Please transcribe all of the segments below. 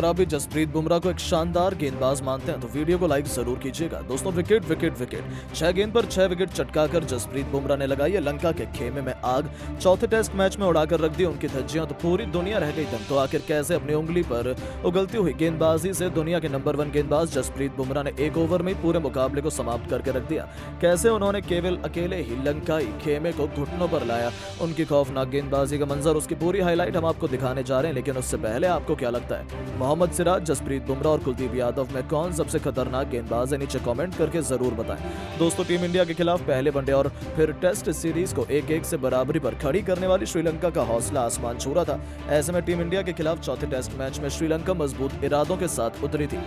आप भी जसप्रीत बुमराह को एक शानदार गेंदबाज मानते हैं तो वीडियो को लाइक जरूर कीजिएगा। दोस्तों विकेट विकेट विकेट 6 गेंद पर 6 विकेट चटकाकर जसप्रीत बुमराह ने लगाई है लंका के खेमे में आग। चौथे टेस्ट मैच में उड़ाकर रख दी उनकी धज्जियां तो पूरी दुनिया रह गई दम। तो आखिर कैसे अपनी उंगली पर उगलती हुई गेंदबाजी से दुनिया के नंबर 1 गेंदबाज जसप्रीत बुमराह ने एक ओवर में पूरे मुकाबले को समाप्त करके रख दिया। कैसे उन्होंने केवल अकेले ही लंकाई खेमे को घुटनों पर लाया। उनकी खौफनाक गेंदबाजी का मंजर, उसकी पूरी हाईलाइट हम आपको दिखाने जा रहे हैं। लेकिन उससे पहले आपको क्या लगता है, मोहम्मद सिराज, जसप्रीत बुमराह और कुलदीप यादव में कौन सबसे खतरनाक गेंदबाज है? नीचे कमेंट करके जरूर बताएं। दोस्तों टीम इंडिया के खिलाफ पहले वनडे और फिर टेस्ट सीरीज को 1-1 से बराबरी पर खड़ी करने वाली श्रीलंका का हौसला आसमान छू रहा था। ऐसे में टीम इंडिया के खिलाफ चौथे टेस्ट मैच में श्रीलंका मजबूत इरादों के साथ उतरी थी।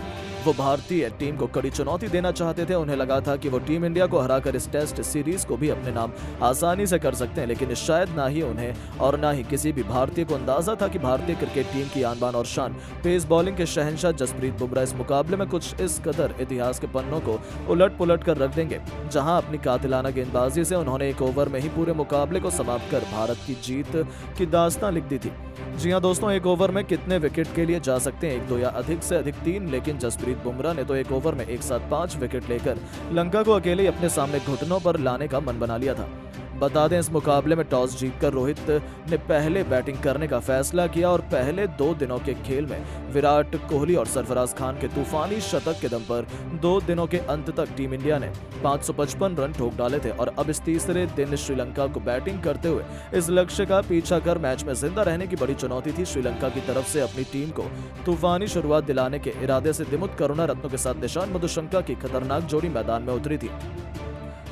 वो भारतीय टीम को कड़ी चुनौती देना चाहते थे। उन्हें लगा था कि वो टीम इंडिया को हराकर इस टेस्ट सीरीज को भी अपने नाम आसानी से कर सकते हैं। लेकिन शायद ना ही उन्हें और ना ही किसी भी भारतीय को अंदाजा था कि भारतीय क्रिकेट टीम की आन बान और शान, पेस बॉलिंग के शहंशाह जसप्रीत बुमराह इस मुकाबले में कुछ इस कदर इतिहास के पन्नों को उलट पुलट कर रख देंगे। जहां अपनी कातिलाना गेंदबाजी से उन्होंने एक ओवर में ही पूरे मुकाबले को समाप्त कर भारत की जीत की दास्तां लिख दी थी। जी हां दोस्तों, एक ओवर में कितने विकेट के लिए जा सकते हैं? 1, 2 या अधिक से अधिक 3। लेकिन जसप्रीत बुमराह ने तो एक ओवर में एक साथ 5 विकेट लेकर लंका को अकेले अपने सामने घुटनों पर लाने का मन बना लिया था। बता दें, इस मुकाबले में टॉस जीतकर रोहित ने पहले बैटिंग करने का फैसला किया और पहले 2 दिनों के खेल में विराट कोहली और सरफराज खान के तूफानी शतक के दम पर 2 दिनों के अंत तक टीम इंडिया ने 555 रन ठोक डाले थे। और अब इस तीसरे दिन श्रीलंका को बैटिंग करते हुए इस लक्ष्य का पीछा कर मैच में जिंदा रहने की बड़ी चुनौती थी। श्रीलंका की तरफ से अपनी टीम को तूफानी शुरुआत दिलाने के इरादे से दिमुथ करुणारत्ने के साथ निशान मधुशंका की खतरनाक जोड़ी मैदान में उतरी थी,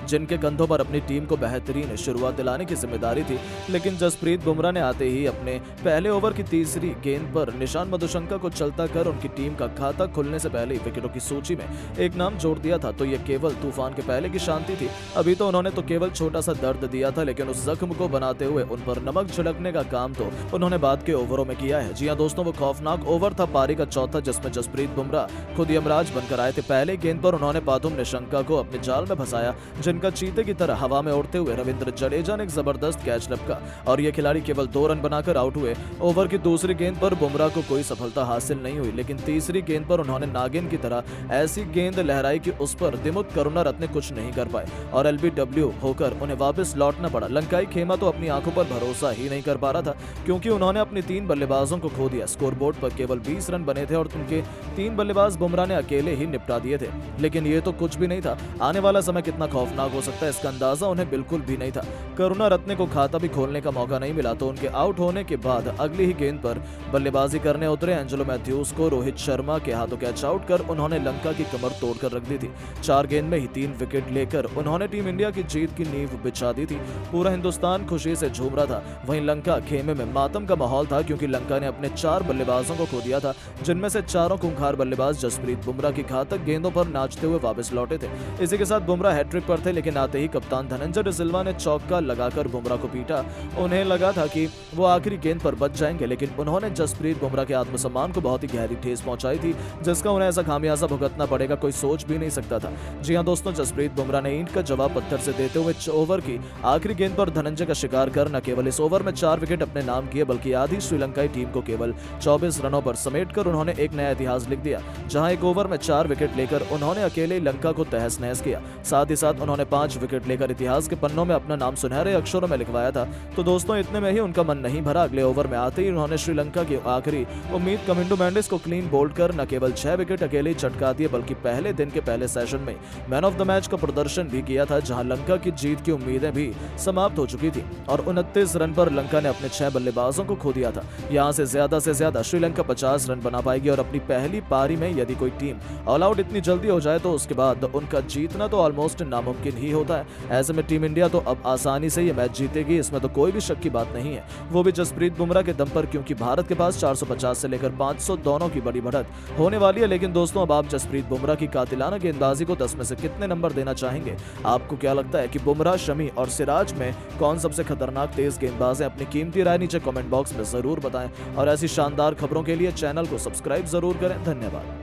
जिनके कंधों पर अपनी टीम को बेहतरीन शुरुआत दिलाने की जिम्मेदारी थी। लेकिन जसप्रीत बुमराह ने आते ही अपने पहले ओवर की तीसरी गेंद पर निशान मधुशंका को चलता कर उनकी टीम का खाता खुलने से पहले ही विकेटों की सूची में एक नाम जोड़ दिया था। तो यह केवल तूफान के पहले की शांति थी। अभी तो उन्होंने तो केवल छोटा सा दर्द दिया था, लेकिन उस जख्म को बनाते हुए उन पर नमक छिड़कने का काम तो उन्होंने बाद के ओवरों में किया है। जी हाँ दोस्तों, वो खौफनाक ओवर था पारी का चौथा, जिसमें जसप्रीत बुमराह खुद यमराज बनकर आए थे। पहले गेंद पर उन्होंने पाथुम निशंका को अपने जाल में फंसाया, जिनका चीते की तरह हवा में उड़ते हुए रविंद्र जडेजा ने एक जबरदस्त कैच लपका और ये खिलाड़ी केवल 2 रन बनाकर आउट हुए। ओवर की दूसरी गेंद पर बुमराह को कोई सफलता हासिल नहीं हुई, लेकिन तीसरी गेंद पर उन्होंने नागिन की तरह ऐसी गेंद लहराई कि उस पर दिमुथ करुणारत्ने कुछ नहीं कर पाए और एलबीडब्ल्यू होकर उन्हें वापस लौटना पड़ा। लंकाई खेमा तो अपनी आंखों पर भरोसा ही नहीं कर पा रहा था, क्योंकि उन्होंने अपनी 3 बल्लेबाजों को खो दिया। स्कोरबोर्ड पर केवल 20 रन बने थे और उनके 3 बल्लेबाज बुमराह ने अकेले ही निपटा दिए थे। लेकिन ये तो कुछ भी नहीं था। आने वाला समय कितना खौफनाक हो सकता है, इसका अंदाजा उन्हें बिल्कुल भी नहीं था। करुणारत्ने को खाता भी खोलने का मौका नहीं मिला, तो उनके आउट होने के बाद अगली ही गेंद पर बल्लेबाजी करने उतरे एंजेलो मैथ्यूज को रोहित शर्मा के हाथों कैच आउट कर उन्होंने लंका की कमर तोड़कर रख दी थी। 4 गेंद में ही 3 विकेट लेकर उन्होंने टीम इंडिया की जीत की नींव बिछा दी थी। पूरा हिंदुस्तान खुशी से झूम रहा था। वहीं लंका खेमे में मातम का माहौल था, क्योंकि लंका ने अपने 4 बल्लेबाजों को खो दिया था, जिनमें से चारों खूंखार बल्लेबाज जसप्रीत बुमराह की घातक गेंदों पर नाचते हुए वापस लौटे थे। इसी के साथ बुमराह हैट्रिक पर थे, लेकिन आते ही कप्तान धनंजय डिसिल्वा ने चौका लगाकर बुमराह को पीटा। उन्हें लगा था कि वो आखिरी गेंद पर बच जाएंगे, लेकिन उन्होंने जसप्रीत बुमराह के आत्मसम्मान को बहुत ही गहरी ठेस पहुंचाई थी, जिसका उन्हें ऐसा खामियाजा भुगतना पड़ेगा कोई सोच भी नहीं सकता था। जी हां दोस्तों, जसप्रीत बुमराह ने ईंट का जवाब पत्थर से देते हुए ओवर की आखिरी गेंद पर धनंजय का शिकार कर न केवल इस ओवर में 4 विकेट अपने नाम किए, बल्कि आधी श्रीलंकाई टीम को केवल 24 रनों पर समेटकर उन्होंने एक नया इतिहास लिख दिया। जहां एक ओवर में 4 विकेट लेकर उन्होंने अकेले लंका को तहस नहस किया। साथ ही साथ उन्होंने 5 विकेट लेकर इतिहास के पन्नों में अपना नाम सुनहरे अक्षरों में लिखवाया था। तो दोस्तों इतने में ही उनका मन नहीं भरा। अगले ओवर में आते ही उन्होंने श्रीलंका की आखिरी उम्मीद कमिंडो मेंडिस को क्लीन बोल्ड कर न केवल 6 विकेट अकेले चटका दिए, बल्कि पहले दिन के पहले सेशन में मैन ऑफ द मैच का प्रदर्शन भी किया था, जहां लंका की जीत की उम्मीदें भी समाप्त हो चुकी थी और 29 रन पर लंका ने अपने 6 बल्लेबाजों को खो दिया था। यहां से ज्यादा श्रीलंका 50 रन बना पाएगी और अपनी पहली पारी में यदि कोई टीम ऑल आउट इतनी जल्दी हो जाए तो उसके बाद उनका जीतना तो ऑलमोस्ट नामुमकिन ही होता है। ऐसे में टीम इंडिया तो अब आसानी से ये मैच जीतेगी, इसमें तो कोई भी शक की बात नहीं है, वो भी जसप्रीत बुमराह के दम पर, क्योंकि भारत के पास 450 से लेकर 500 दोनों की बड़ी बढ़त होने वाली है। लेकिन दोस्तों अब आप जसप्रीत बुमराह की कातिलाना गेंदबाजी को 10 में से कितने नंबर देना चाहेंगे? आपको क्या लगता है कि बुमराह, शमी और सिराज में कौन सबसे खतरनाक तेज गेंदबाज है? अपनी कीमती राय नीचे कमेंट बॉक्स में जरूर बताएं और ऐसी शानदार खबरों के लिए चैनल को सब्सक्राइब जरूर करें। धन्यवाद।